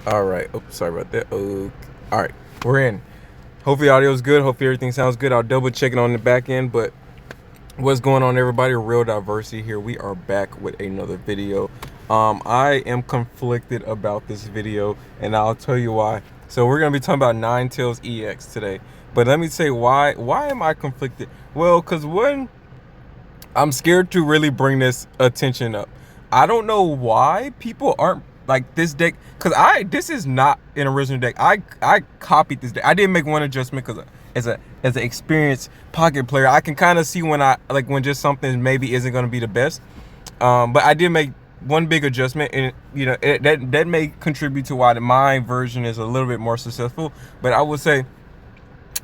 All right. Oh, sorry about that. Oh, all right. We're in. Hopefully, audio is good. Hopefully, everything sounds good. I'll double check it on the back end. But what's going on, everybody? Real Diversity here. We are back with another video. I am conflicted about this video, and I'll tell you why. So we're gonna be talking about Ninetales EX today. But let me say why. Why am I conflicted? Well, cause one, I'm scared to really bring this attention up. I don't know why people aren't like this deck, because this is not an original deck. I copied this deck. I didn't make one adjustment because as an experienced pocket player, I can kind of see when when just something maybe isn't going to be the best. But I did make one big adjustment, and that may contribute to why my version is a little bit more successful. But I would say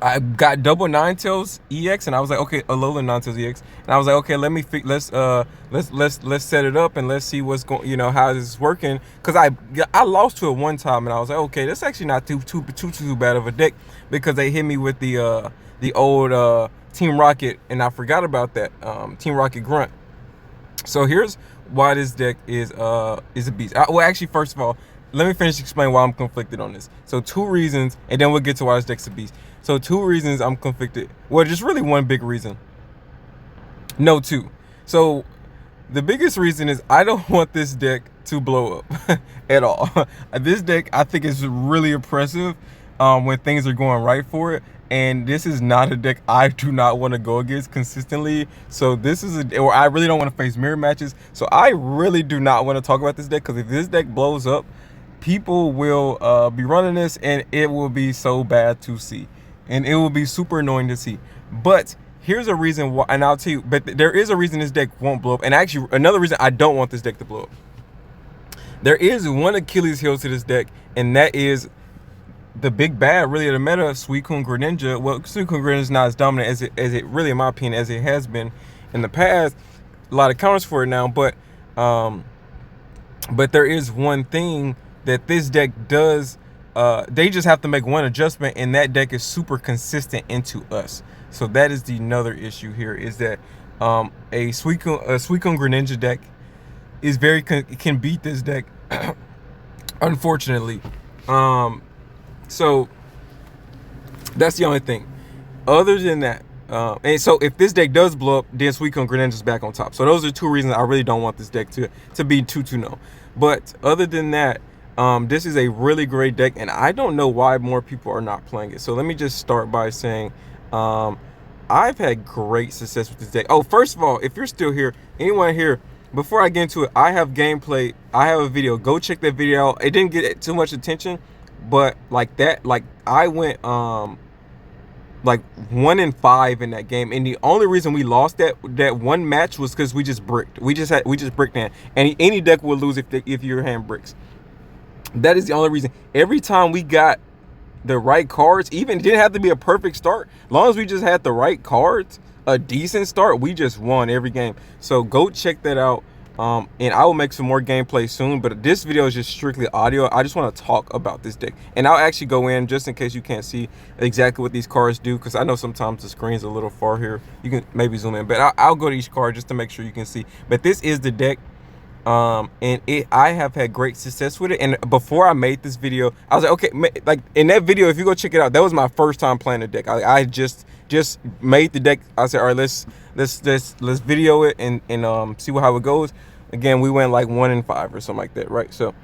I got double Ninetales EX, and I was like, okay, Alolan Ninetales EX, and I was like, okay, let's set it up and let's see what's going, how this is working, because I lost to it one time, and I was like, okay, that's actually not too bad of a deck, because they hit me with the old Team Rocket, and I forgot about that Team Rocket Grunt. So here's why this deck is a beast. Well, actually, first of all, let me finish explaining why I'm conflicted on this. So two reasons, and then we'll get to why this deck's a beast. So two reasons I'm conflicted. Well, just really one big reason. No, two. So the biggest reason is I don't want this deck to blow up at all. This deck, I think, is really impressive when things are going right for it. And this is not a deck I do not want to go against consistently. So this is or I really don't want to face mirror matches. So I really do not want to talk about this deck, because if this deck blows up, people will be running this, and it will be so bad to see, and it will be super annoying to see. But here's a reason why, and I'll tell you. But there is a reason this deck won't blow up, and actually another reason I don't want this deck to blow up. There is one Achilles heel to this deck, and that is the big bad really of the meta, Suicune Greninja. Well, Suicune Greninja is not as dominant as it really, in my opinion, as it has been in the past. A lot of counters for it now, but there is one thing that this deck does. They just have to make one adjustment, and that deck is super consistent into us. So that is the another issue here, is that a Suicune Greninja deck is can beat this deck, unfortunately. So that's the only thing. Other than that, and so if this deck does blow up, then Suicune Greninja is back on top. So those are two reasons I really don't want this deck to be 2-2-0. But other than that, this is a really great deck, and I don't know why more people are not playing it. So let me just start by saying, I've had great success with this deck. Oh, first of all, if you're still here, anyone here, before I get into it, I have gameplay. I have a video. Go check that video out. It didn't get too much attention, but like I went like 1-5 in that game, and the only reason we lost that one match was because we just bricked. We just bricked hand, and any deck will lose if your hand bricks. That is the only reason. Every time we got the right cards, even it didn't have to be a perfect start, as long as we just had the right cards, a decent start, we just won every game. So go check that out. And I will make some more gameplay soon, but this video is just strictly audio. I just want to talk about this deck, and I'll actually go in just in case you can't see exactly what these cards do, because I know sometimes the screen's a little far here. You can maybe zoom in, but I'll go to each card just to make sure you can see. But this is the deck, and I have had great success with it. And before I made this video, I was like, okay, like in that video, if you go check it out, that was my first time playing the deck. I just made the deck. I said, all right, let's video it and see how it goes. Again, we went like 1-5 or something like that, right? So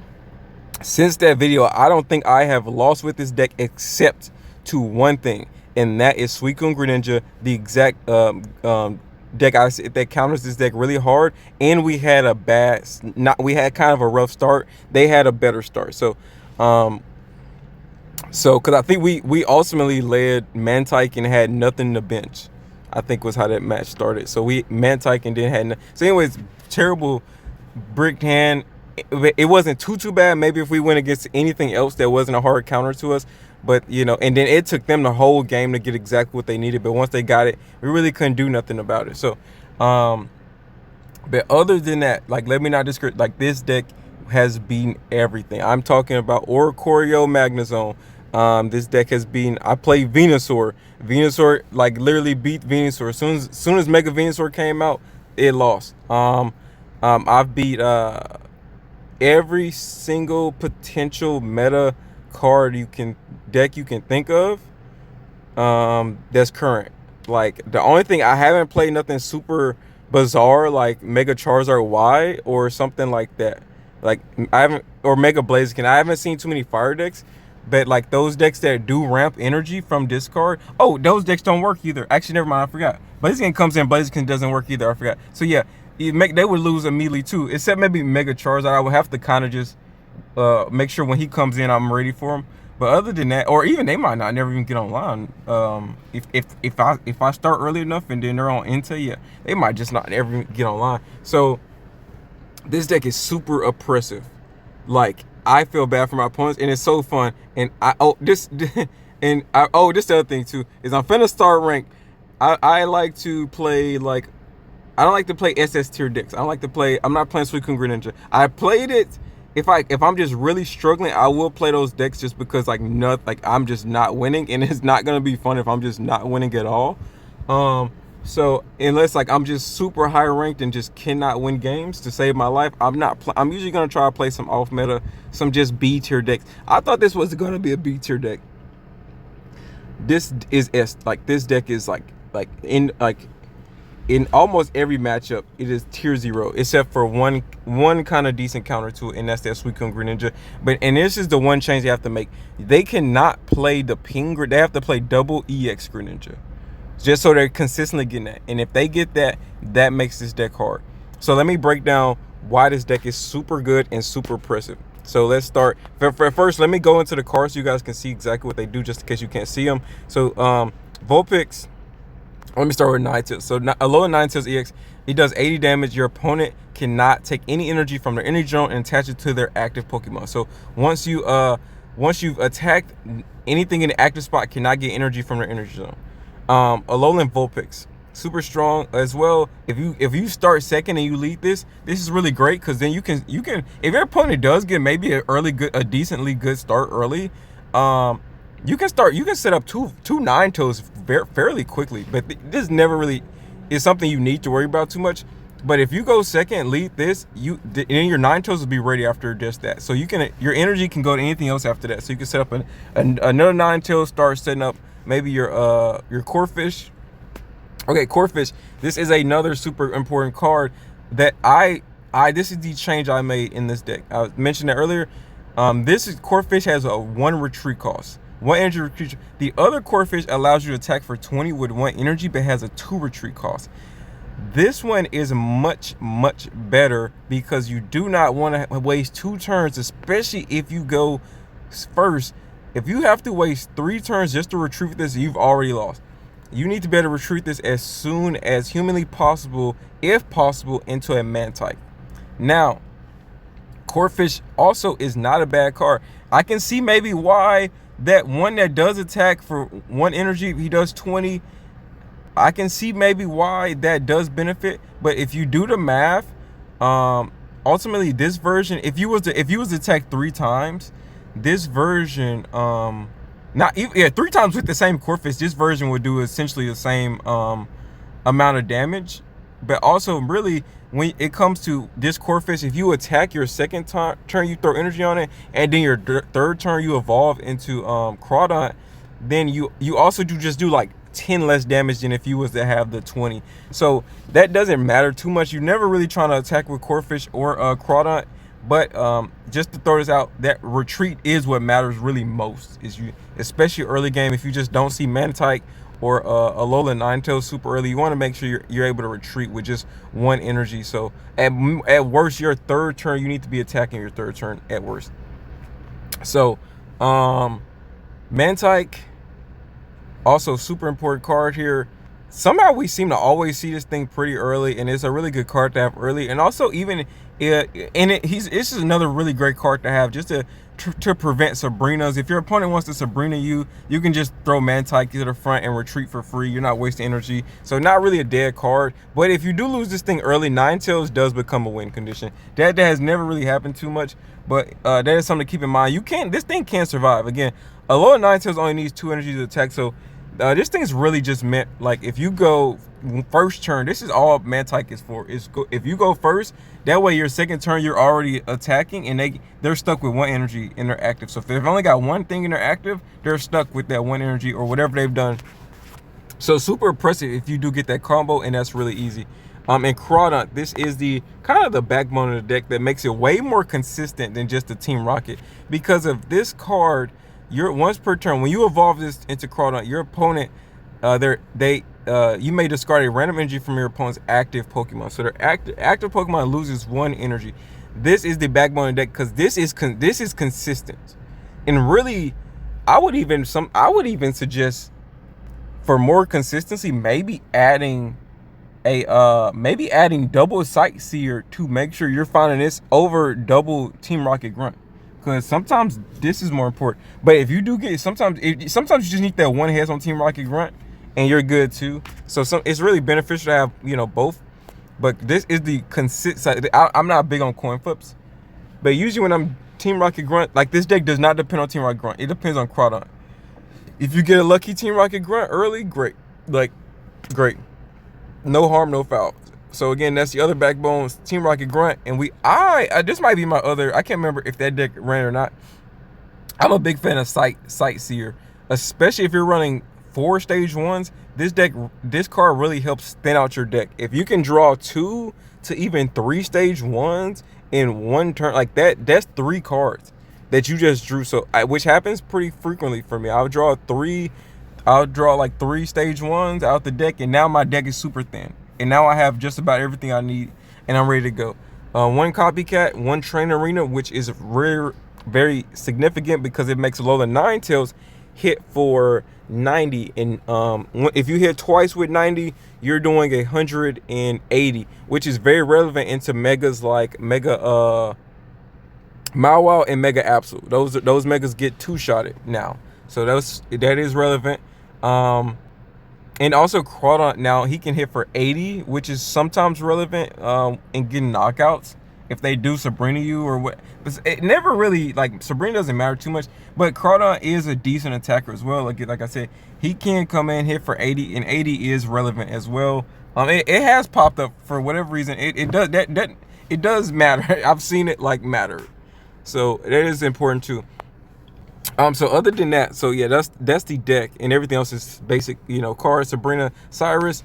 since that video, I don't think I have lost with this deck except to one thing, and that is Suicune Greninja, the exact deck that counters this deck really hard. And we had we had kind of a rough start. They had a better start. So because I think we ultimately led Mantike and had nothing to bench, I think was how that match started. So we Mantike and then had so anyways, terrible bricked hand. It wasn't too bad. Maybe if we went against anything else that wasn't a hard counter to us, but and then it took them the whole game to get exactly what they needed. But once they got it, we really couldn't do nothing about it. So but other than that, like, let me not discredit, like, this deck has beaten everything. I'm talking about Oricorio Magnezone. This deck has been. I played Venusaur. Venusaur like literally beat Venusaur. As soon as Mega Venusaur came out, it lost. I've beat every single potential meta card deck you can think of, that's current. Like, the only thing I haven't played nothing super bizarre like Mega Charizard Y or something like that. Like, I haven't, or Mega Blaziken. I haven't seen too many fire decks, but like those decks that do ramp energy from discard. Oh, those decks don't work either. Actually, never mind. I forgot. Blaziken comes in. Blaziken doesn't work either. I forgot. So yeah, they would lose immediately too. Except maybe Mega Charizard. I would have to kind of just make sure when he comes in, I'm ready for him. But other than that, or even they might not never even get online. If I start early enough and then they're on Intel, yeah, they might just not ever get online. So this deck is super oppressive. Like, I feel bad for my opponents, and it's so fun. And this the other thing too is I'm finna start rank. I like to play like, I don't like to play SS tier decks. I don't like to play. I'm not playing Suicune Greninja. I played it. If I'm just really struggling, I will play those decks just because like I'm just not winning, and it's not gonna be fun if I'm just not winning at all. So unless like I'm just super high ranked and just cannot win games to save my life, I'm usually gonna try to play some off meta, some just B tier decks. I thought this was gonna be a B tier deck. This is S. Like, this deck is in almost every matchup, it is tier 0, except for one kind of decent counter to it, and that's that Suicune Greninja. And this is the one change they have to make. They cannot play the ping. They have to play double EX Greninja, just so they're consistently getting that. And if they get that, that makes this deck hard. So let me break down why this deck is super good and super impressive. So let's start. First, let me go into the cards so you guys can see exactly what they do, just in case you can't see them. So Vulpix. Let me start with Ninetales. So Alolan Ninetales EX, it does 80 damage. Your opponent cannot take any energy from their energy zone and attach it to their active Pokemon. So once you've attacked anything in the active spot, cannot get energy from their energy zone. Alolan Vulpix, super strong as well. If you start second and you lead this is really great, because then you can if your opponent does get maybe a decently good start early, you can set up two Ninetales fairly quickly. But this never really is something you need to worry about too much. But if you go second and lead this, and your Ninetales will be ready after just that. So your energy can go to anything else after that. So you can set up another Ninetales, start setting up maybe your Corphish. Okay, Corphish. This is another super important card that this is the change I made in this deck. I mentioned it earlier. Corphish has a 1 retreat cost. 1 energy retreat. The other Corphish allows you to attack for 20 with 1 energy, but has a 2 retreat cost. This one is much better because you do not want to waste 2 turns, especially if you go first. If you have to waste 3 turns just to retrieve this, you've already lost. You need to be able to retreat this as soon as humanly possible, if possible, into a Mantike. Now, Corphish also is not a bad card. I can see maybe why that one that does attack for 1 energy, he does 20. I can see maybe why that does benefit. But if you do the math, ultimately this version, if you was to attack 3 times, this version, 3 times with the same Corphish, this version would do essentially the same amount of damage. But also, really, when it comes to this Corphish, if you attack your second turn, you throw energy on it, and then your third turn you evolve into Crawdaunt, then you also do like 10 less damage than if you was to have the 20. So that doesn't matter too much. You're never really trying to attack with Corphish or Crawdaunt. But just to throw this out, that retreat is what matters really most. Especially early game, if you just don't see Mantike or Alolan Ninetales super early, you want to make sure you're able to retreat with just 1 energy. So at worst, your third turn, you need to be attacking your third turn at worst. So Mantike, also super important card here. Somehow we seem to always see this thing pretty early, and it's a really good card to have early. And also, even this is another really great card to have just to prevent Sabrinas. If your opponent wants to Sabrina you can just throw Mantike to the front and retreat for free. You're not wasting energy. So not really a dead card. But if you do lose this thing early, Ninetales does become a win condition. That has never really happened too much, but that is something to keep in mind. This thing can survive. Again, Alolan Ninetales only needs 2 energy to attack, so This thing's really just meant, like, if you go first turn, this is all Mantike is for. If you go first, that way your second turn you're already attacking, and they're stuck with one energy in their active. So if they've only got one thing in their active, they're stuck with that one energy or whatever they've done. So super impressive if you do get that combo, and that's really easy. And Crawdaunt, this is the kind of the backbone of the deck that makes it way more consistent than just the Team Rocket. Because of this card, once per turn, when you evolve this into Crawdaunt, your opponent, you may discard a random energy from your opponent's active Pokemon. So their active Pokemon loses one energy. This is the backbone of the deck because this is consistent. And really, I would even suggest, for more consistency, maybe adding double Sightseer to make sure you're finding this over double Team Rocket Grunt, because sometimes this is more important. But if you do get sometimes you just need that one heads on Team Rocket Grunt and you're good too. So it's really beneficial to have both. But this is the consistent. I'm not big on coin flips, but usually when I'm Team Rocket Grunt, like, this deck does not depend on Team Rocket Grunt. It depends on Crawdaunt. If you get a lucky Team Rocket Grunt early, great. Great. No harm, no foul. So again, that's the other backbone, Team Rocket Grunt. And this might be my other, I can't remember if that deck ran or not. I'm a big fan of Sightseer, especially if you're running 4 stage 1s. This card really helps thin out your deck. If you can draw 2 to even 3 stage 1s in one turn, like that's 3 cards that you just drew. So which happens pretty frequently for me. I'll draw like 3 stage 1s out the deck, and now my deck is super thin, and now I have just about everything I need, and I'm ready to go. 1 copycat, 1 train arena, which is very significant because it makes Alolan Ninetales hit for 90, and if you hit twice with 90, you're doing 180, which is very relevant into megas like Mega Mawile and Mega Absol. Those megas get 2-shotted now, so that is relevant. And also Crawdaunt, now he can hit for 80, which is sometimes relevant in getting knockouts if they do Sabrina you or what. But it never really, like, Sabrina doesn't matter too much, but Crawdaunt is a decent attacker as well. Like I said, he can come in, hit for 80, and 80 is relevant as well. It has popped up for whatever reason. It does matter. I've seen it matter. So that is important too. So other than that, so yeah, that's the deck, and everything else is basic, cards. Sabrina, Cyrus,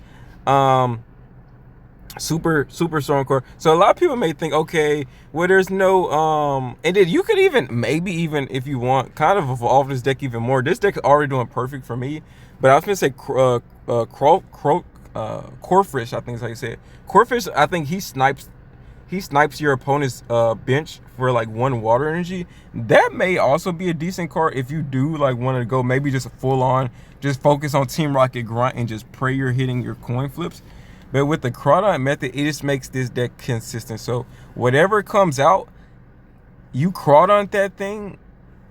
super strong card. So a lot of people may think, okay, well, there's no and then you could maybe even if you want, kind of evolve this deck even more. This deck is already doing perfect for me, but I was gonna say Corfish, I think is how you say it. Corfish, I think he snipes your opponent's bench for 1 water energy. That may also be a decent card if you do want to go maybe just a full on, just focus on Team Rocket Grunt and just pray you're hitting your coin flips. But with the Crawdaunt method, it just makes this deck consistent. So whatever comes out, you Crawdaunt that thing,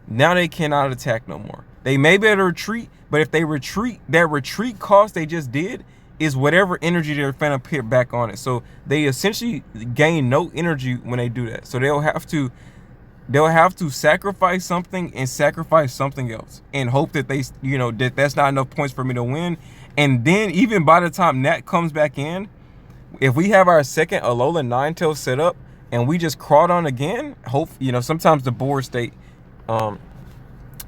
now they cannot attack no more. They may be able to retreat, but if they retreat, that retreat cost they just did is whatever energy they're gonna put back on it. So they essentially gain no energy when they do that. So they'll have to sacrifice something and sacrifice something else and hope that that's not enough points for me to win. And then even by the time that comes back in, if we have our second Alolan Ninetales set up and we just Crawdaunt again, sometimes the board state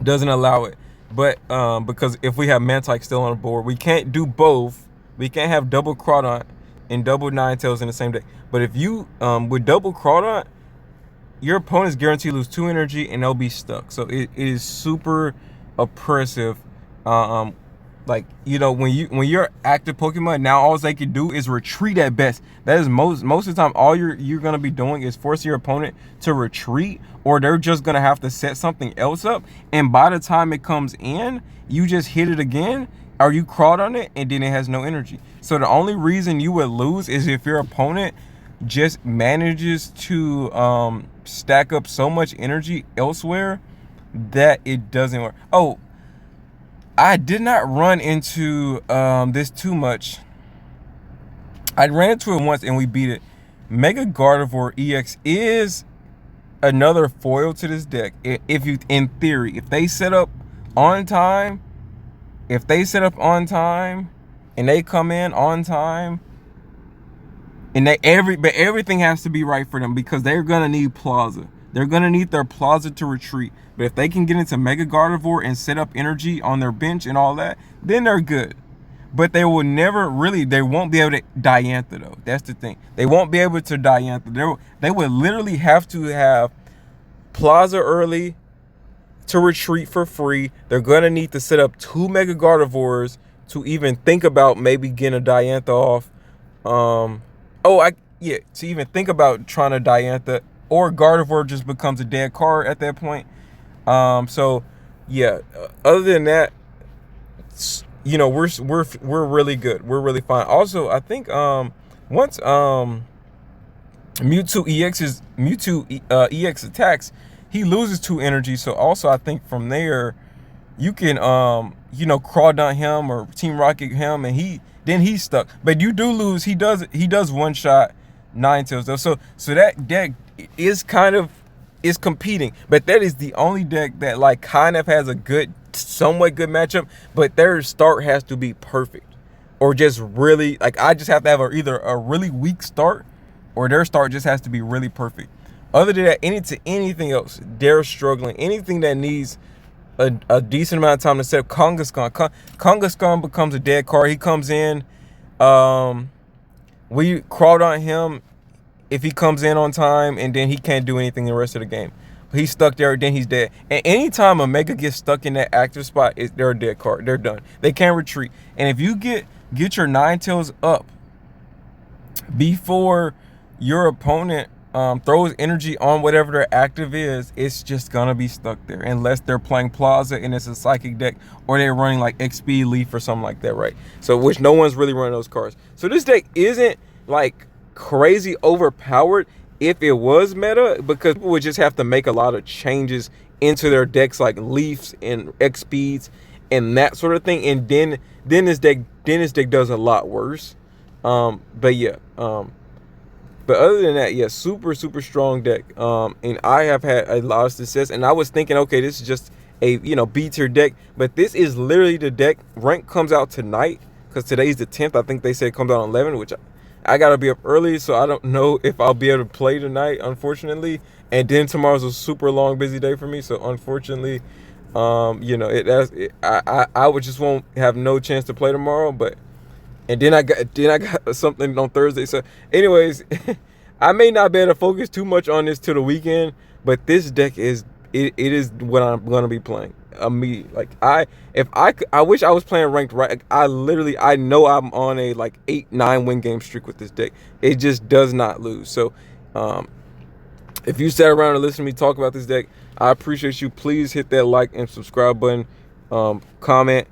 doesn't allow it. But because if we have Mantike still on the board, we can't do both. We can't have double Crawdaunt and double Ninetales in the same deck. But if you, with double Crawdaunt, your opponent's guaranteed to lose 2 energy and they'll be stuck. So it is super oppressive. When you're active Pokemon, now all they can do is retreat at best. That is most of the time, all you're gonna be doing is forcing your opponent to retreat, or they're just gonna have to set something else up. And by the time it comes in, you just hit it again, or you crawled on it, and then it has no energy. So the only reason you would lose is if your opponent just manages to stack up so much energy elsewhere that it doesn't work. Oh, I did not run into this too much. I ran into it once and we beat it. Mega Gardevoir EX is another foil to this deck. In theory, if they set up on time, if they set up on time and they come in on time, and but everything has to be right for them, because they're gonna need Plaza. They're gonna need their Plaza to retreat. But if they can get into Mega Gardevoir and set up energy on their bench and all that, then they're good. But they will never really, they won't be able to Diantha though. That's the thing. They won't be able to Diantha. They would literally have to have Plaza early to retreat for free. They're gonna need to set up 2 Mega Gardevoirs to even think about maybe getting a Diantha off. To even think about trying to Diantha, or Gardevoir just becomes a dead card at that point. So yeah, other than that, you know, we're really good. We're really fine. Also, I think once Mewtwo EX attacks, he loses 2 energy. So also, I think from there you can you know, Crawdaunt him or Team Rocket him, and he's stuck. But you do lose. He does one shot Ninetales though. So that deck is competing, but that is the only deck that like kind of has a somewhat good matchup, but their start has to be perfect, or just really, like, I just have to have either a really weak start, or their start just has to be really perfect. Other than that, anything else, they're struggling. Anything that needs a decent amount of time to set up, Kangaskhan. Kangaskhan becomes a dead card. He comes in, we crawled on him if he comes in on time, and then he can't do anything the rest of the game. He's stuck there, then he's dead. And anytime a Mega gets stuck in that active spot, they're a dead card. They're done. They can't retreat. And if you get your Ninetales up before your opponent throws energy on whatever their active is, it's just gonna be stuck there, unless they're playing Plaza and it's a psychic deck, or they're running like XP Leaf or something like that, right? So, which no one's really running those cards. So this deck isn't like crazy overpowered if it was meta, because people would just have to make a lot of changes into their decks, like Leafs and X speeds and that sort of thing, and then this deck does a lot worse. But yeah, but other than that, yeah, super strong deck. And I have had a lot of success, and I was thinking, okay, this is just a, you know, B tier deck, but this is literally the deck. Rank comes out tonight, because today's the 10th. I think they said it comes out on 11, which I gotta be up early, so I don't know if I'll be able to play tonight, unfortunately. And then tomorrow's a super long, busy day for me, so unfortunately, you know, I would just won't have no chance to play tomorrow. But and then I got something on Thursday. So, anyways, I may not be able to focus too much on this till the weekend, but this deck is it is what I'm gonna be playing. Like, I wish I was playing ranked, right? I know I'm on a like 8-9 win game streak with this deck. It just does not lose. So if you sat around and listened to me talk about this deck, I appreciate you. Please hit that like and subscribe button, comment,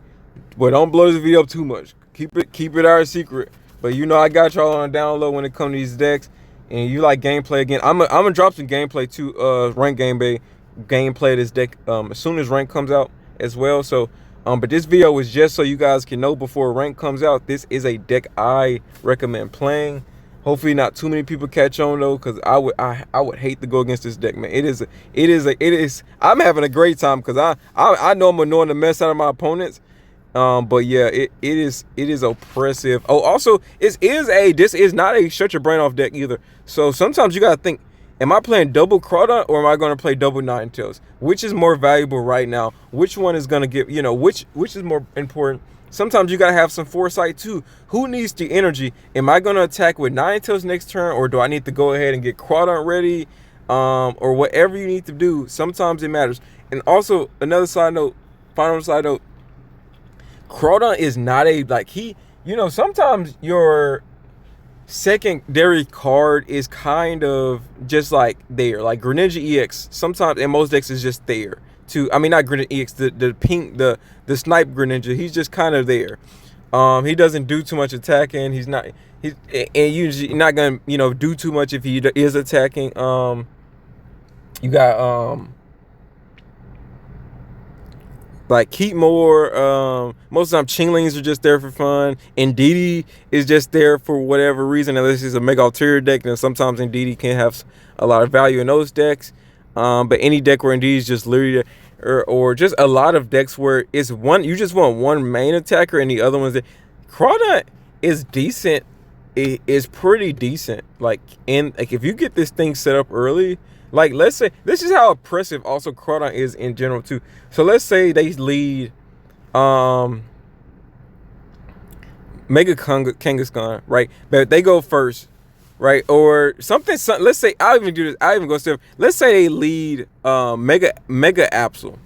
but don't blow this video up too much. Keep it our secret. But you know, I got y'all on a down low when it comes to these decks. And you like gameplay again, I'm gonna drop some gameplay too, rank gameplay of this deck as soon as rank comes out as well. So but this video was just so you guys can know before rank comes out, this is a deck I recommend playing. Hopefully not too many people catch on though, because I would hate to go against this deck, man. It is I'm having a great time, because I know I'm annoying the mess out of my opponents. But yeah, it is oppressive. Oh, also, this is not a shut your brain off deck either. So sometimes you gotta think, am I playing double Crawdaunt, or am I gonna play double Ninetales? Which is more valuable right now? Which one is gonna give, you know, which is more important? Sometimes you gotta have some foresight too. Who needs the energy? Am I gonna attack with Ninetales next turn, or do I need to go ahead and get Crawdaunt ready? Or whatever you need to do. Sometimes it matters. And also, another side note, final side note, Crawdaunt is not a, like, you know, sometimes your secondary card is kind of just like there, like Greninja EX. Sometimes in most decks is just there. I mean, not Greninja EX, the pink, the snipe Greninja. He's just kind of there. He doesn't do too much attacking. He's usually not gonna, you know, do too much if he is attacking. You got like Keepmore, most of the time Chinglings are just there for fun. Indeedee is just there for whatever reason, unless it's a Mega Ulterior deck, then sometimes Indeedee can have a lot of value in those decks. But any deck where indeed is just literally, or just a lot of decks where it's one, you just want one main attacker and the other one's Crawdaunt is decent. It is pretty decent. Like if you get this thing set up early, like let's say this is how oppressive also Crawdaunt is in general too. So let's say they lead Mega Kangaskhan, right? But they go first, right? Or something. Let's say I'll even do this. I'll even go step. Let's say they lead Mega Absol,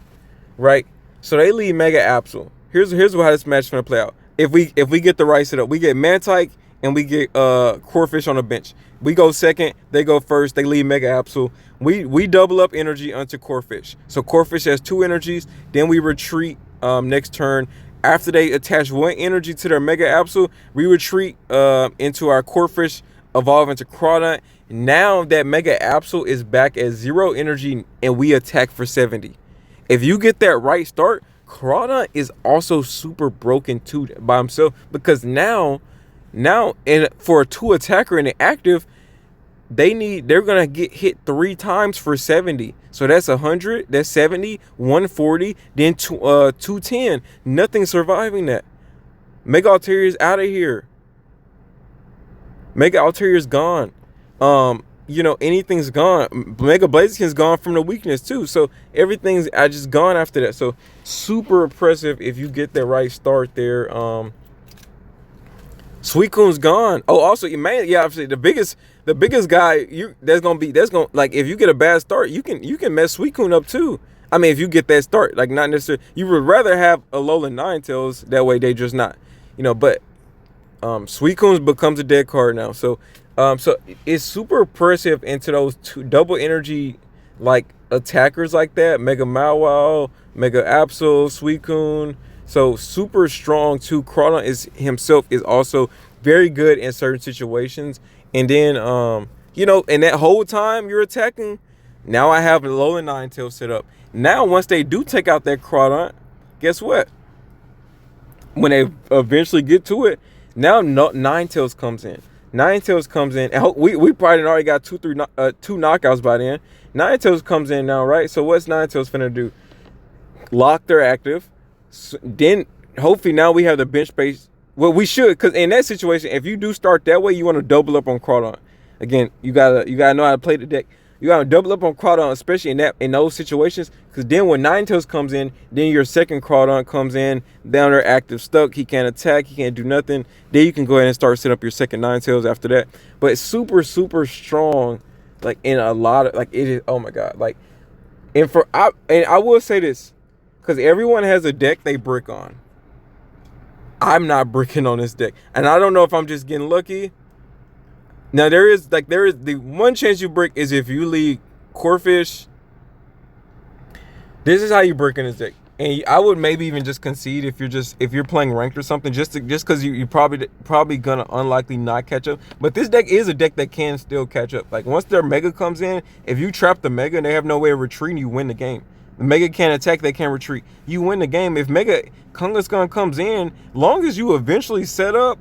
right? So they lead Mega Absol. Here's how this match is gonna play out. If we get the right setup, we get Mantike and we get Corphish on the bench. We go second, they go first, they lead Mega Absol. We double up energy onto Corphish. So Corphish has 2 energies, then we retreat next turn. After they attach 1 energy to their Mega Absol, we retreat into our Corphish, evolve into Crawdaunt. Now that Mega Absol is back at 0 energy and we attack for 70. If you get that right start, Crawdaunt is also super broken too by himself, because now and for a 2 attacker in the active, they're gonna get hit 3 times for 70. So that's 100, that's 70, 140, then 210. Nothing surviving that. Mega Altarier's out of here. Mega Altarier's gone. Anything's gone. Mega Blaziken's gone from the weakness too. So everything's just gone after that. So super impressive if you get the right start there. Suicune's gone. Oh, also obviously the biggest guy that's gonna like, if you get a bad start, you can mess Suicune up too. I mean, if you get that start, like, not necessarily, you would rather have Alolan Ninetales, that way they just not, but Suicune becomes a dead card now. So it's super impressive into those 2 double energy like attackers like that. Mega Mawile, Mega Absol, Suicune. So super strong too. Crawdaunt himself is also very good in certain situations. And then and that whole time you're attacking, now I have Alolan Ninetales set up. Now once they do take out that Crawdaunt, guess what? When they eventually get to it, now Ninetales comes in. Ninetales comes in. And we probably already got 2 knockouts by then. Ninetales comes in now, right? So what's Ninetales finna do? Lock their active. So then hopefully now we have the bench space. Well, we should, because in that situation, if you do start that way, you want to double up on Crawdaunt. Again, you gotta know how to play the deck. You gotta double up on Crawdaunt, especially in those situations, because then when Ninetales comes in, then your second Crawdaunt comes in, down there active stuck, he can't attack, he can't do nothing. Then you can go ahead and start setting up your second Ninetales after that. But it's super, super strong, like in a lot of, like, it is, oh my god, like, and I will say this, because everyone has a deck they brick on. I'm not bricking on this deck, and I don't know if I'm just getting lucky. Now there is the one chance you brick is if you lead Corphish. This is how you brick in this deck, and I would maybe even just concede if you're playing ranked or something, just because you probably gonna unlikely not catch up. But this deck is a deck that can still catch up. Like, once their Mega comes in, if you trap the Mega and they have no way of retreating, you win the game. The Mega can't attack, they can't retreat. You win the game. If Mega Kangaskhan comes in, long as you eventually set up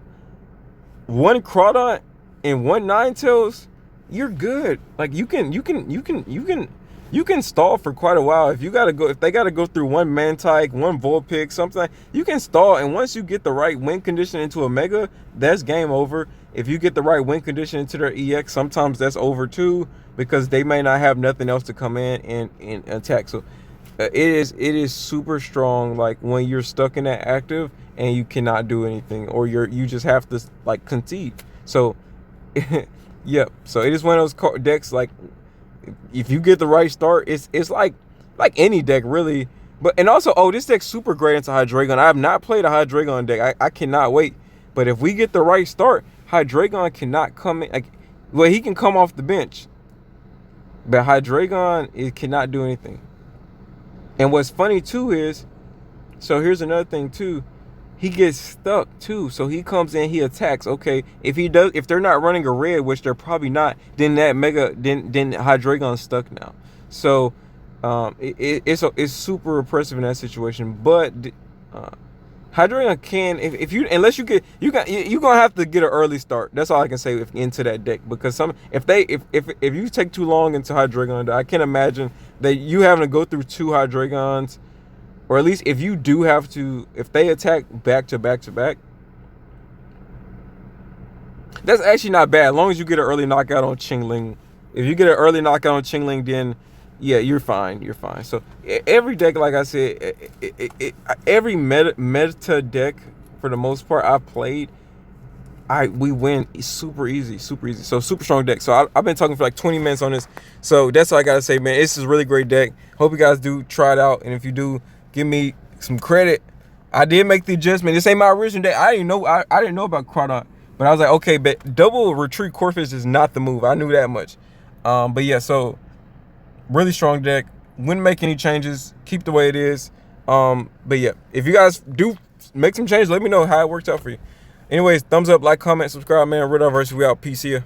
1 Crawdaunt and 1 Ninetales, you're good. Like, you can stall for quite a while. If they gotta go through 1 Mantike, 1 Vulpix, something, you can stall. And once you get the right win condition into a Mega, that's game over. If you get the right win condition into their EX, sometimes that's over too, because they may not have nothing else to come in and attack. So it is super strong, like, when you're stuck in that active and you cannot do anything, or you just have to, like, concede. So yep. So it is one of those decks, like, if you get the right start, it's like any deck really. And also, this deck's super great into Hydreigon. I have not played a Hydreigon deck. I cannot wait. But if we get the right start, Hydreigon cannot come in. Like, well, he can come off the bench, but Hydreigon, it cannot do anything. And what's funny too is, so here's another thing too, he gets stuck too. So he comes in, he attacks. Okay, if they're not running a red, which they're probably not, then that then Hydreigon's stuck now. So it's super impressive in that situation. But Hydreigon can, if you, unless you get, you're gonna have to get an early start. That's all I can say into that deck, because if you take too long into Hydreigon, I can't imagine that you having to go through 2 Hydreigons, or at least if you do have to, if they attack back to back to back, that's actually not bad, as long as you get an early knockout on Chingling. If you get an early knockout on Chingling, then yeah, you're fine. You're fine. So every deck, like I said, every meta deck for the most part I've played, we win super easy, super easy. So super strong deck. So I've been talking for like 20 minutes on this. So that's all I gotta say, man. This is a really great deck. Hope you guys do try it out, and if you do, give me some credit. I did make the adjustment. This ain't my original deck. I didn't know. I didn't know about Crawdaunt, but I was like, okay, but double retreat Corphish is not the move. I knew that much. But yeah, so really strong deck. Wouldn't make any changes. Keep the way it is. But yeah, if you guys do make some changes, let me know how it worked out for you. Anyways, thumbs up, like, comment, subscribe, man. Red Diversity, we out. Peace here.